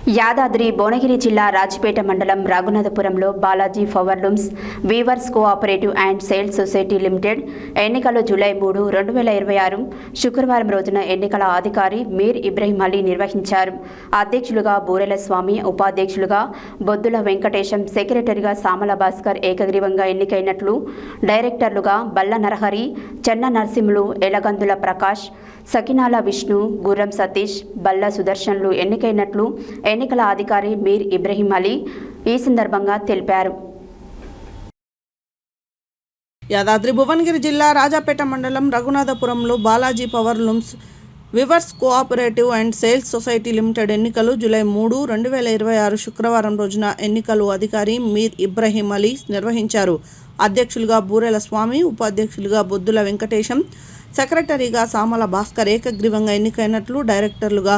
యాదాద్రి భువనగిరి జిల్లా రాజపేట మండలం రఘునాథపురంలో Balaji powerlooms weavers cooperative and sales society limited ఎన్నికలు జూలై 3, 2026 శుక్రవారం రోజున ఎన్నికల అధికారి మీర్ ఇబ్రహీం అలీ నిర్వహించారు. అధ్యక్షులుగా బూరెల స్వామి, ఉపాధ్యక్షులుగా బొద్దుల వెంకటేశం, సెక్రటరీగా సామల భాస్కర్ ఏకగ్రీవంగా ఎన్నికైనట్లు, డైరెక్టర్లుగా బల్ల నరహరి, చెన్న నరసింహులు, ఎలగందుల ప్రకాష్, సకినాల విష్ణు, గుర్రం సతీష్, బల్ల సుదర్శన్లు ఎన్నికైనట్లు ఎన్నికల అధికారి మీర్ ఇబ్రహీం అలీ ఈ సందర్భంగా తెలిపారు. యాదాద్రి భువనగిరి జిల్లా రాజాపేట మండలం రఘునాథపురంలో Balaji powerlooms weavers cooperative and sales society limited ఎన్నికలు జూలై 3, 2026 శుక్రవారం రోజున ఎన్నికలు అధికారి మీర్ ఇబ్రహీం అలీ నిర్వహించారు. అధ్యక్షులుగా బూరెల స్వామి, ఉపాధ్యక్షులుగా బొద్దుల వెంకటేశం, సెక్రటరీగా సామల భాస్కర్ ఏకగ్రీవంగా ఎన్నికైనట్లు, డైరెక్టర్లుగా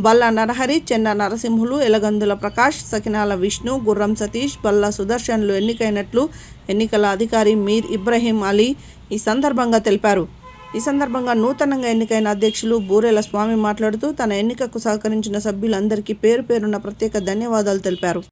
బల్ల నరహరి, చెన్న నరసింహులు, ఎలగందుల ప్రకాష్, సకినాల విష్ణు, గుర్రం సతీష్, బల్ల సుదర్శన్లు ఎన్నికైనట్లు ఎన్నికల అధికారి మీర్ ఇబ్రహీం అలీ ఈ సందర్భంగా తెలిపారు. ఈ సందర్భంగా నూతనంగా ఎన్నికైన అధ్యక్షులు బూరెల స్వామి మాట్లాడుతూ తన ఎన్నికకు సహకరించిన సభ్యులందరికీ పేరు పేరున ప్రత్యేక ధన్యవాదాలు తెలిపారు.